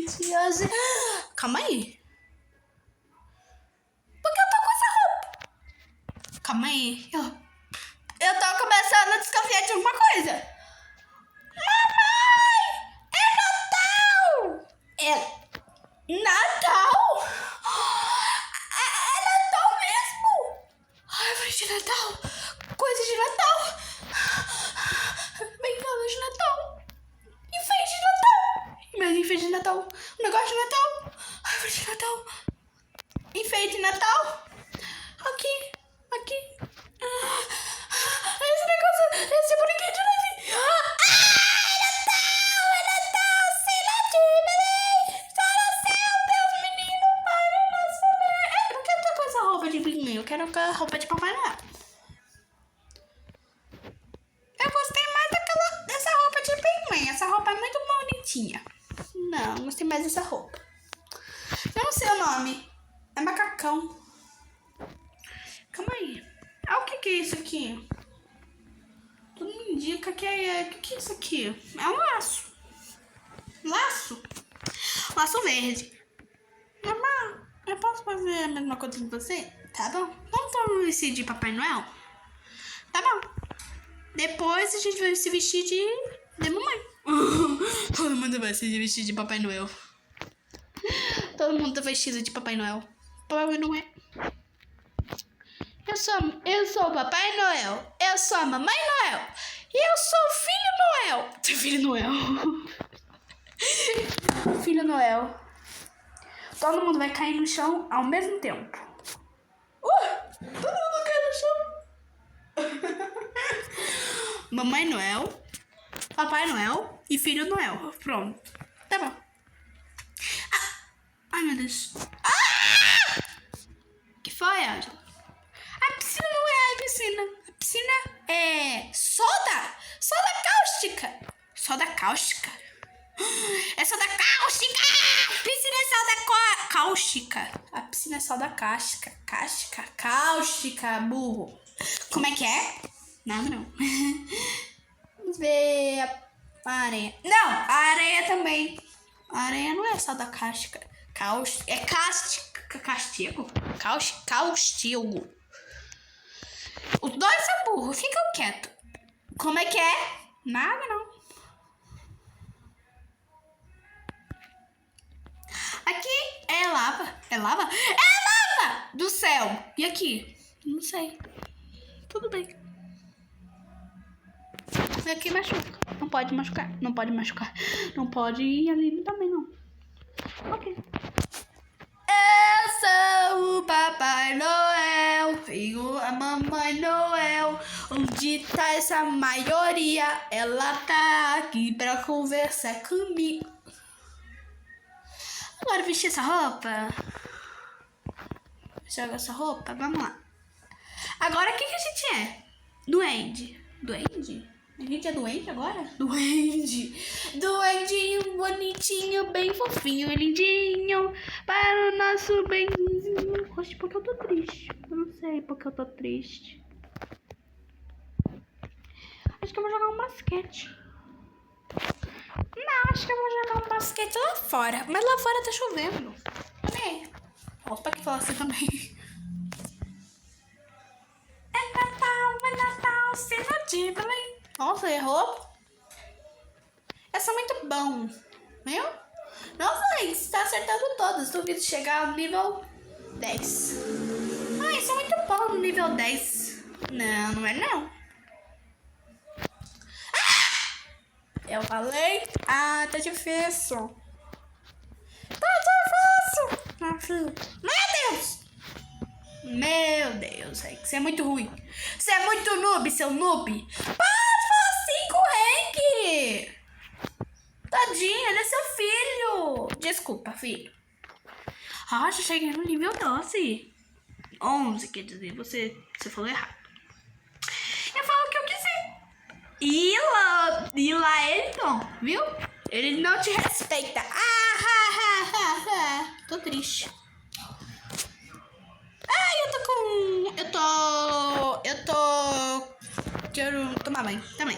gente, hoje... Calma aí. Por que eu tô com essa roupa? Calma aí. Eu tô começando a desconfiar de alguma coisa. Mamãe! É Natal! É Natal? É Natal mesmo? Árvore de Natal. Coisa de Natal. Bengala de Natal. Enfeite de Natal. Meu enfeite de Natal. Um negócio de Natal. Árvore de Natal. Enfeite de Natal. Aqui. Esse negócio. Esse bonequinho de neve. É Natal. Sei lá de bebê. Para céu, Deus menino. Para nosso. Por que eu tô com essa roupa de pinguim? Eu quero a roupa de Papai Noel. Eu gostei mais dessa roupa de pinguim. Essa roupa é muito bonitinha. Não, gostei mais dessa roupa. Eu não sei o nome. É macacão. Calma aí. O que é isso aqui? Tudo me indica que é... O que é isso aqui? É um laço. Laço verde. Mamãe, eu posso fazer a mesma coisa que você? Tá bom. Vamos tomar vestido de Papai Noel? Tá bom. Depois a gente vai se vestir de mamãe. Todo mundo vai se vestir de Papai Noel. Todo mundo tá vestido de Papai Noel. Papai Noel. Eu sou o Papai Noel. Eu sou a Mamãe Noel. E eu sou o Filho Noel. Filho Noel. Todo mundo vai cair no chão ao mesmo tempo. Todo mundo cai no chão. Mamãe Noel, Papai Noel e Filho Noel. Pronto. Tá bom. Ai, meu Deus. Que foi, Ângela? A piscina não é a piscina. A piscina é soda. Soda cáustica. Soda cáustica. É soda cáustica. A piscina é soda cáustica. A piscina é soda cáustica. Cáustica, burro. Como é que é? Nada não. Vamos ver a areia. Não, a areia também. A areia não é soda cáustica. É cáustica. Castigo? Cáustigo. Os dois são burros, ficam quietos. Como é que é? Nada não. Aqui é lava. É lava? É lava do céu. E aqui? Não sei. Tudo bem. E aqui machuca. Não pode machucar. Não pode machucar. Não pode ir ali também não. Ok. Eu sou o Papai Noel, filho a Mamãe Noel. Onde tá essa maioria? Ela tá aqui pra conversar comigo. Agora vestir essa roupa. Joga essa roupa, vamos lá. Agora o que a gente é? Duende. Duende? A gente é doente agora? Duende. Duendinho bonitinho, bem fofinho, lindinho. Para o nosso benzinho. Oxe, porque eu tô triste? Eu não sei porque eu tô triste. Acho que eu vou jogar um basquete. Não, acho que eu vou jogar um basquete lá fora. Mas lá fora tá chovendo. Também. Ó, pra que falar assim também? É Natal, cidade também. Nossa, errou? Essa é muito bom, viu? Nossa, você tá acertando todas. Duvido chegar ao nível 10. Isso é muito bom no nível 10. Não, não é não. Eu falei? Tá difícil. Tá difícil. Meu Deus! Meu Deus, você é muito ruim. Você é muito noob, seu noob. Rank! Tadinho, ele é seu filho. Desculpa, filho. Já cheguei no nível 12. 11, quer dizer, você falou errado. Eu falo o que eu quiser. E lá ele não, viu? Ele não te respeita. Tô triste. Quero tomar banho também.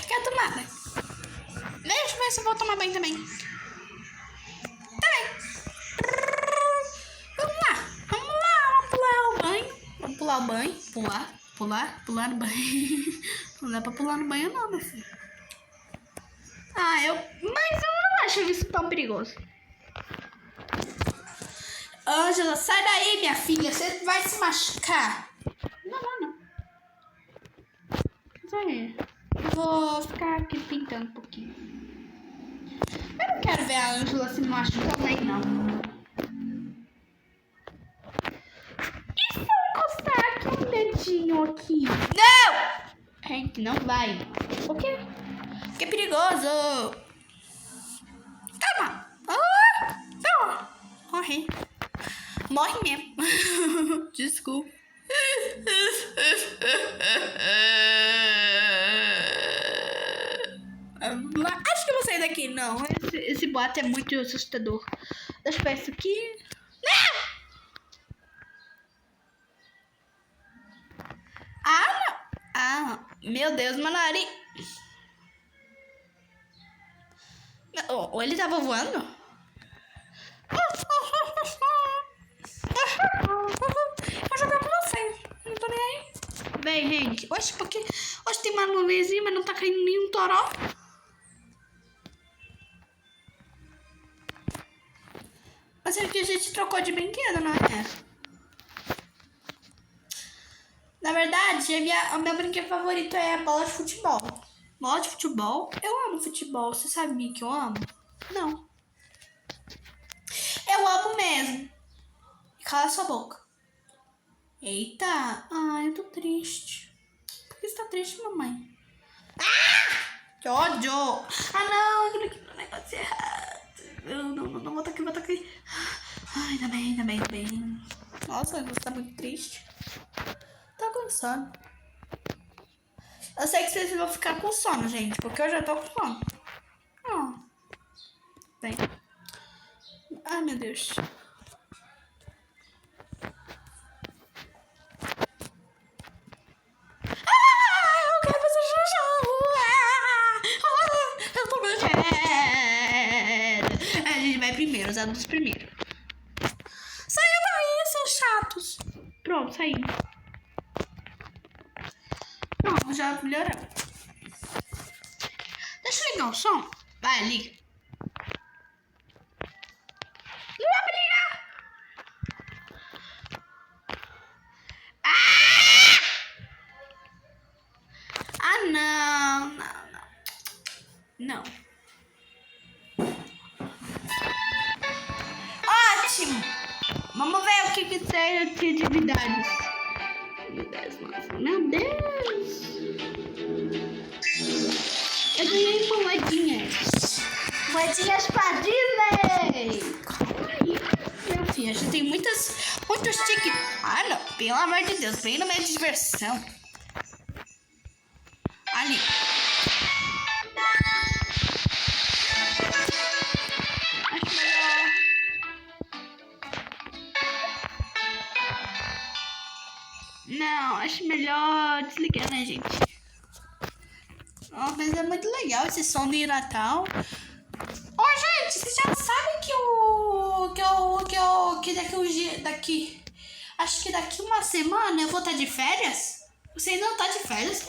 Quero tomar banho. Deixa eu ver se eu vou tomar banho também. Tá bem. Vamos lá, vamos pular o banho. Vamos pular o banho. Pular no banho. Não dá pra pular no banho não, meu filho. Mas eu não acho isso tão perigoso. Ângela, sai daí, minha filha. Você vai se machucar. Não. Sai. Eu vou ficar aqui pintando um pouquinho. Eu não quero ver a Ângela se machucando aí, não. E se eu encostar aqui um dedinho aqui? Não! Gente, não vai. Por quê? Porque é perigoso. Toma. Toma. Morri. Morre mesmo. Desculpa. Acho que eu vou sair daqui. Não, esse boato é muito assustador. Deixa eu ver isso aqui. Não! Meu Deus, meu nariz. Ou ele tava voando? Vou jogar com vocês. Não tô nem aí. Bem, gente. Hoje tem uma nuvenzinha, mas não tá caindo nenhum toró. Mas é que a gente trocou de brinquedo, não é? Na verdade, o meu brinquedo favorito é a bola de futebol. Bola de futebol? Eu amo futebol. Você sabia que eu amo? Não. Eu amo mesmo. Cala sua boca. Eita. Ai, eu tô triste. Por que você tá triste, mamãe? Que ódio. Não. Eu cliquei no negócio errado. Não. Volta aqui. Ai, ainda bem. Nossa, você tá muito triste. Tá com sono. Eu sei que vocês vão ficar com sono, gente. Porque eu já tô com sono. Bem. Ai, meu Deus. Eu quero fazer xixi. Eu tô mexendo. A gente vai primeiro, os adultos primeiro. Saiu daí, seus chatos. Pronto, saí. Pronto, já melhorou. Deixa eu ligar o som. Vai, liga. Não dá pra ligar. Não. Ótimo. Vamos ver o que tem aqui de atividades. Meu Deus. Eu ganhei moedinhas. Moedinhas pra Disney. Meu filho, já tem muitos tickets. Não. Pelo amor de Deus. Bem no meio de diversão. Ali. Acho melhor desligar, né, gente? Mas é muito legal esse som de Natal. Gente, vocês já sabem que acho que daqui uma semana eu vou estar de férias? Você não tá de férias?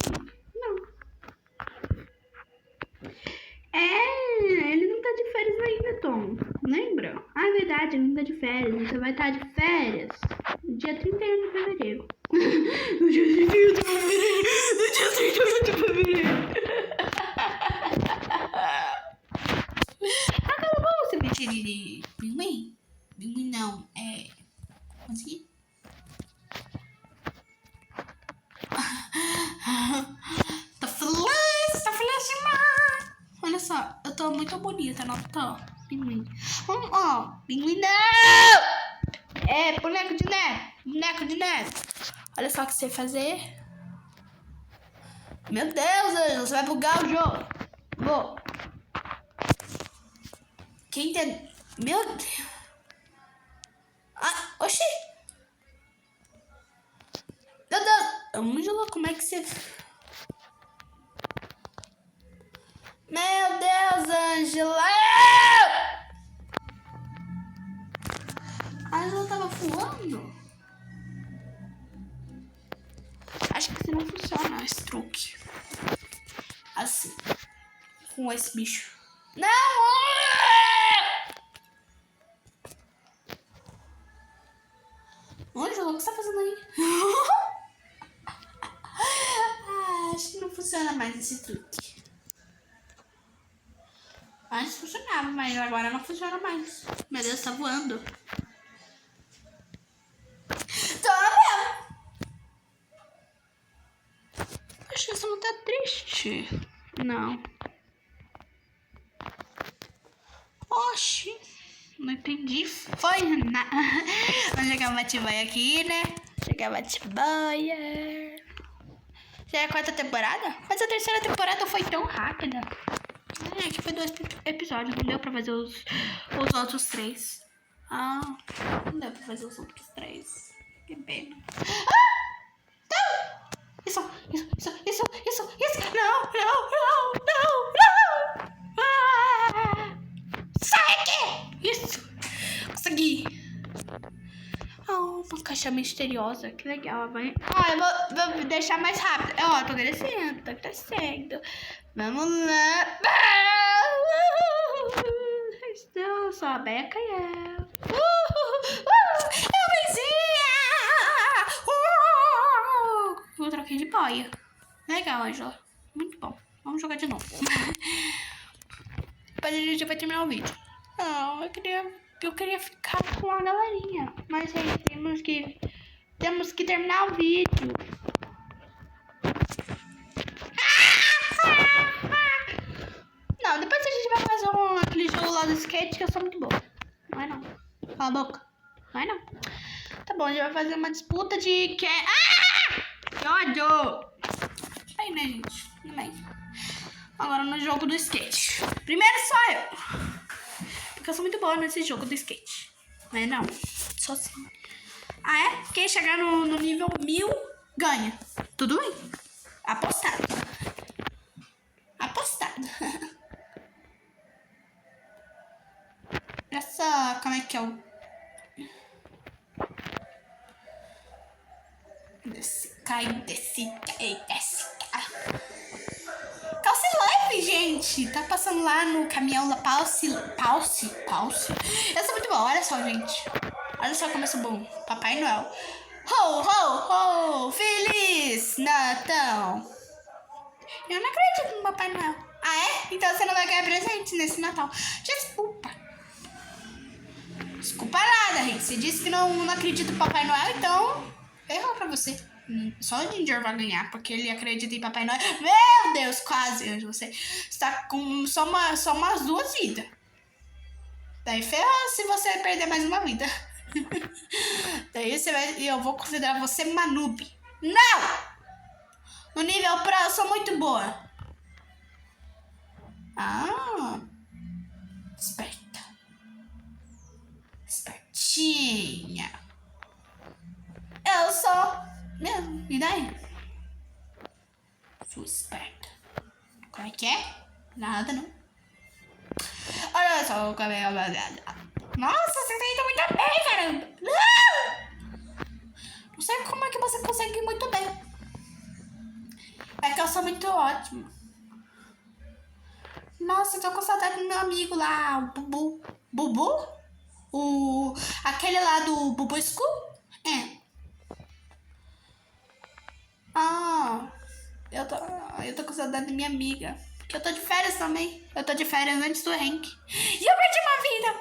Não. Ele não tá de férias ainda, Tom. Lembra? É verdade, ele não tá de férias. Você vai estar de férias no dia 31 de fevereiro. No dia 31 de fevereiro. Acabou você mexer de pinguim? Pinguim não, consegui? Tô feliz demais. Olha só, eu tô muito bonita, não tô? Pinguim. Pinguim não! Boneco de neve. Olha só o que você fazer. Meu Deus, Ângela, você vai bugar o jogo. Vou. Quem tem... Meu Deus. Oxi. Meu Deus. Ângela, como é que você... Meu Deus, Ângela! A Ângela tava voando? Acho que não funciona esse truque. Assim. Com esse bicho. Não! Ângela, o que você tá fazendo aí? Acho que não funciona mais esse truque. Antes funcionava, mas agora não funciona mais. Meu Deus, tá voando. Tô mesmo. Acho que você não tá triste. Não. Oxi. Não entendi. Foi nada. Vamos jogar bate-boia aqui, né? Jogar bate-boia. Já é a 4ª temporada? Mas a 3ª temporada foi tão rápida. É, que foi 2 episódios. Não deu pra fazer os outros 3. Ah, não deu pra fazer os outros 3. Que pena. Ah! Não! Isso. Não. Ah! Sai aqui! Isso. Consegui. Oh, uma caixa misteriosa. Que legal. Vai... eu vou deixar mais rápido. Ó, tô crescendo. Vamos lá. Estou só a Beca e eu. Eu vencia! Eu troquei de boia. Legal, Ângela. Muito bom. Vamos jogar de novo. Depois a gente vai terminar o vídeo. Não, eu queria ficar com a galerinha. Mas aí temos que terminar o vídeo. Não, depois a gente vai fazer aquele jogo lá do skate que eu sou muito boa. Não é não. Cala a boca. Não é não. Tá bom, a gente vai fazer uma disputa de que... Que ódio! Bem, né, gente? Bem. Agora no jogo do skate. Primeiro só eu. Porque eu sou muito boa nesse jogo do skate. Não é não? Só assim. Ah, é? Quem chegar no nível 1000 ganha. Tudo bem? Apostado. Olha só como é que é o... Desce, cai. Calce leve, gente. Tá passando lá no caminhão da Pulse. Eu sou muito bom, olha só, gente. Olha só como eu sou bom. Papai Noel. Ho, ho, ho! Feliz Natal! Eu não acredito no Papai Noel. Ah, é? Então você não vai ganhar presente nesse Natal. Desculpa. Desculpa nada, Rick. Você disse que não acredita no Papai Noel, então errou pra você. Só o Ginger vai ganhar, porque ele acredita em Papai Noel. Meu Deus, quase. Você está com só umas 2 vidas. Daí ferrou se você perder mais uma vida. Daí eu vou considerar você uma noob. Não! No nível pro eu sou muito boa. Ah. Esperta. Espertinha. Eu sou mesmo. E daí? Sou esperta. Como é que é? Nada, não. Olha só o cabelo. Nossa, você tá indo muito bem, caramba. Não sei como é que você consegue ir muito bem. É que eu sou muito ótima. Nossa, eu tô com saudade do meu amigo lá, o Bubu. Bubu? Aquele lá do Bubu School? É. Ah, eu tô com saudade da minha amiga. Que eu tô de férias também. Eu tô de férias antes do rank. E eu perdi uma vida.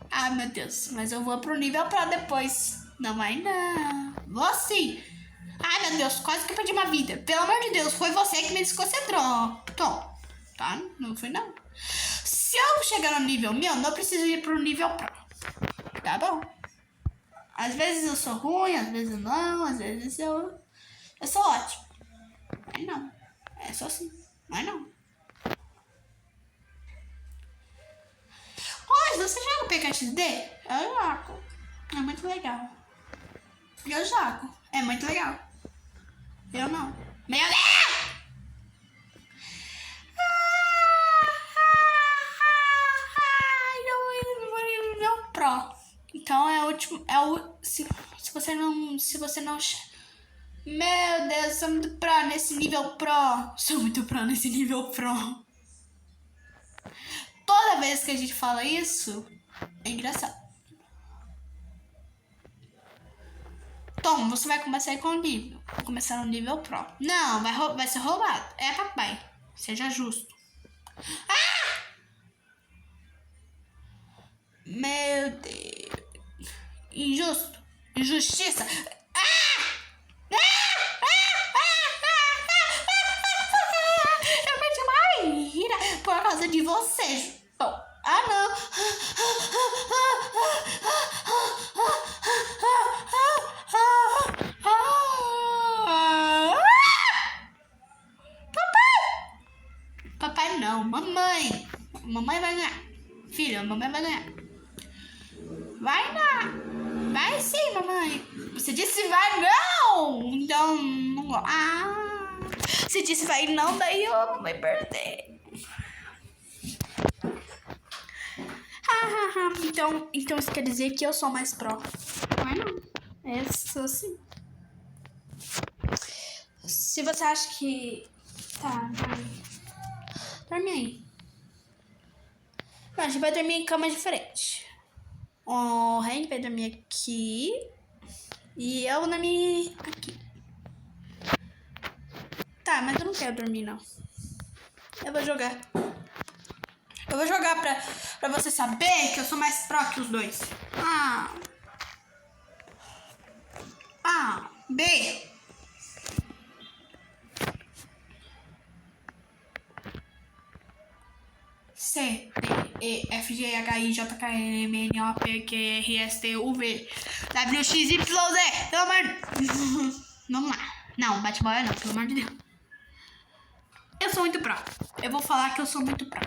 Ah, meu Deus. Mas eu vou pro nível pro depois. Não vai não. Vou sim. Ai, meu Deus. Quase que eu perdi uma vida. Pelo amor de Deus. Foi você que me desconcentrou. Tom. Tá? Não foi não. Se eu chegar no nível 1000, não preciso ir pro nível pro. Tá bom? Às vezes eu sou ruim, às vezes não. Às vezes eu sou ótimo. Mas não. É só assim. Mas não. Mas você joga PKXD? Eu jogo. É muito legal. Eu jogo. É muito legal. Eu não. Meu Deus! Pro. Então é o último. Se você não. Meu Deus, sou muito pro nesse nível pro. Sou muito pro nesse nível pro. Toda vez que a gente fala isso, é engraçado. Tom, você vai começar com o nível. Vou começar no nível pro. Não, vai ser roubado. É, papai. Seja justo. Ah! Meu Deus. Injusto. Injustiça. Eu perdi uma ira por causa de você. Bom, não. Papai não, mamãe. Mamãe vai ganhar. Filho, mamãe vai ganhar. Vai não. Vai sim, mamãe. Você disse vai não. Então, não. Você disse vai não, daí eu não vai perder. Então isso quer dizer que eu sou mais pró. Não é não. É só assim. Se você acha que... Tá, dorme aí. Não, a gente vai dormir em cama diferente. O Hank vai dormir aqui. E eu vou dormir aqui. Tá, mas eu não quero dormir, não. Eu vou jogar. Eu vou jogar pra você saber que eu sou mais pró que os dois. B. C, D, E, F, G, H, I, J, K, L, M, N, O, P, Q, R, S, T, U, V, W, X, Y, Z. Pelo amor... Vamos lá. Não, bate bola não, pelo amor de Deus. Eu sou muito pró. Eu vou falar que eu sou muito pró.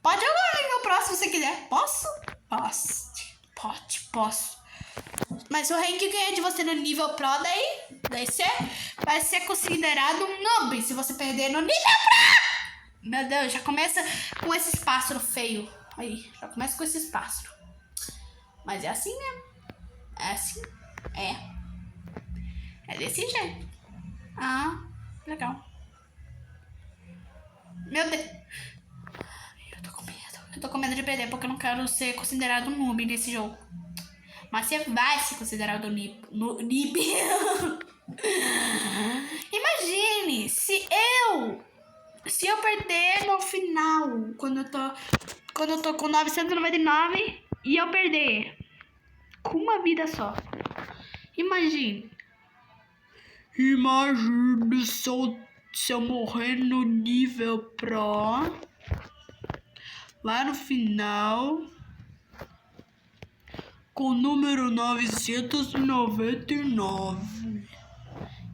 Pode jogar no nível pro se você quiser. Posso? Posso. Mas se o rank ganhar de você no nível pro, daí você vai ser considerado um noob se você perder no nível pro. Meu Deus, já começa com esses pássaros feios. Aí, já começa com esses pássaros. Mas é assim mesmo. É assim. É desse jeito. Legal. Meu Deus. Eu tô com medo de perder, porque eu não quero ser considerado um noob nesse jogo. Mas você vai ser considerado noob. Imagine, se eu perder no final, quando eu tô com 999 e eu perder com uma vida só. Imagine se eu morrer no nível pro, lá no final, com o número 999.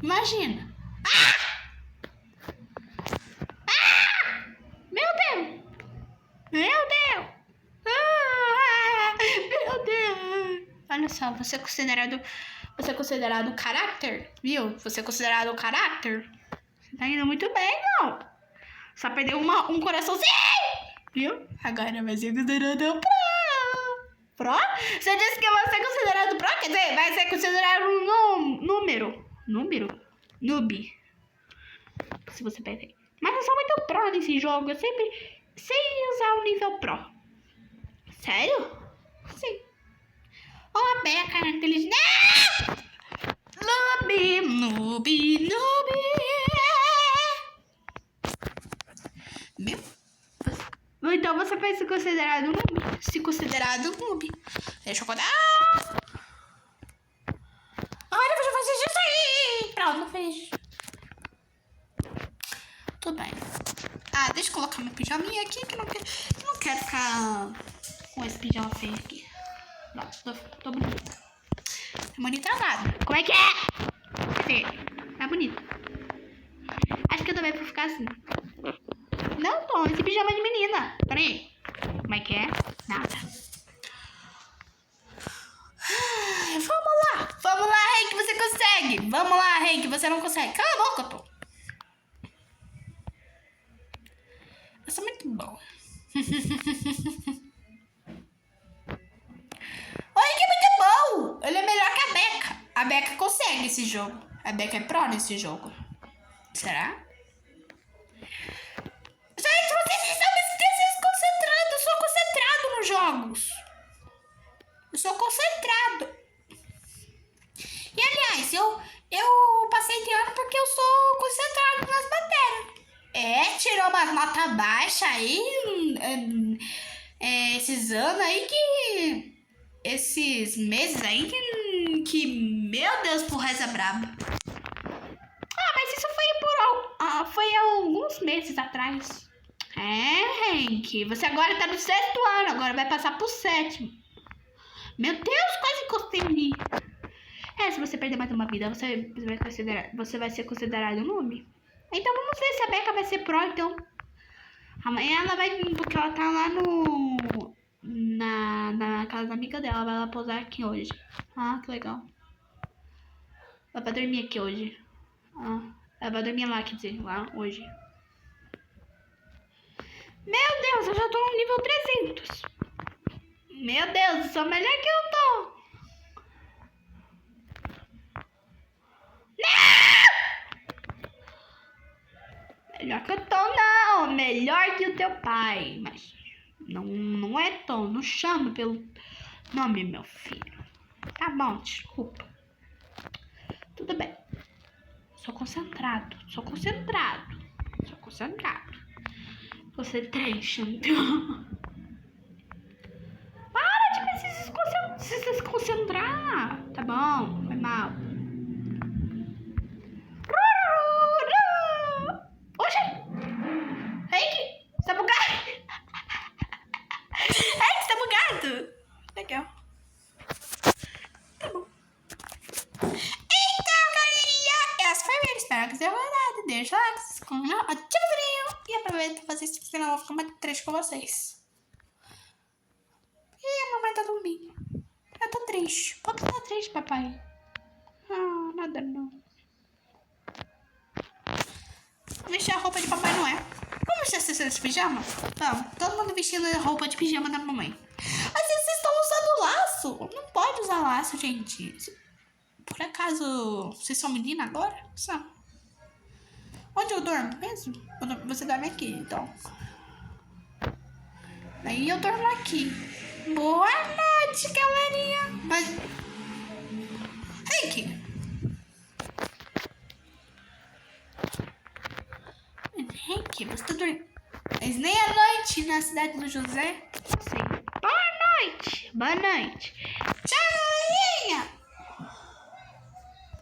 Imagina. Meu Deus. Meu Deus. Olha só, você é considerado caráter, viu? Você é considerado caráter. Você tá indo muito bem, não. Só perdeu um coraçãozinho, viu? Agora vai ser considerado pro. Você disse que vai ser considerado pro, quer dizer, vai ser considerado um número. Noob. Se você perder. Mas eu sou muito pro nesse jogo. Eu sempre sei usar o nível pro. Sério? Sim. Ó, a cara inteligente. Noob. Meu. Então você vai ser considerado noob. Deixa eu contar. Olha, eu vou fazer isso aí. Pronto, não fez. Tudo bem. Deixa eu colocar meu pijaminha aqui, que eu não quero ficar com esse pijama feio aqui. Não, tô bonita. Tá bonita nada. Como é que é? Cadê? Tá bonito. Acho que eu também vou ficar assim. Não, Tom, esse pijama é de menina. Peraí. Como é que é? Nada. Vamos lá, Hank, você consegue. Vamos lá, Hank, você não consegue. Cala a boca, Tom. Eu sou muito bom. Ele é melhor que a Becca. A Becca consegue esse jogo. A Becca é pro nesse jogo. Será? Gente, vocês estão me desconcentrando. Eu sou concentrado nos jogos. Eu sou concentrado. E aliás, eu passei de ano porque eu sou concentrado nas matérias. Tirou umas notas baixas aí. Esses anos aí que... Esses meses aí que meu Deus, por reza braba. Mas isso foi alguns meses atrás. Hank, você agora tá no 6º ano, agora vai passar pro 7º. Meu Deus, quase encostei em mim. Se você perder mais uma vida, você vai ser considerado um noob. Então vamos ver se a Becca vai ser pro, então. Amanhã ela vai vir, porque ela tá lá na casa da amiga dela. Vai lá pousar aqui hoje. Que legal. Ela vai dormir aqui hoje. Ela vai dormir lá, quer dizer, lá hoje. Meu Deus, eu já tô no nível 300. Meu Deus, eu sou melhor que eu tô. Não! Melhor que eu tô, não. Melhor que o teu pai. Mas não é Tom. Não chama pelo nome, meu filho. Tá bom, desculpa. Tudo bem. Sou concentrado. Você trem, Para de se desconcentrar. Tá bom, foi mal. Oxe! Hank, você tá bugado? Hank, você tá bugado? Legal. Tá bom. Então, galerinha, essa foi a minha. Espero que tenha gostado. Deixa o like, se inscreva, ativa o sininho e aproveita pra fazer isso, porque senão eu vou ficar mais triste com vocês. E a mamãe tá dormindo. Eu tô triste. Por que você tá triste, papai? Nada não. Vou vestir a roupa de Papai Noel. Vamos vestir a sessão de pijama? Vamos. Todo mundo vestindo a roupa de pijama da mamãe. Mas vocês estão usando laço. Não pode usar laço, gente. Por acaso vocês são menina agora? São. Onde eu dormo mesmo? Você dorme aqui, então. Aí eu dormo aqui. Boa noite, galerinha. Mas... Hank. Hank, você tá dormindo? Mas nem à noite na cidade do José. Sim. Boa noite. Tchau.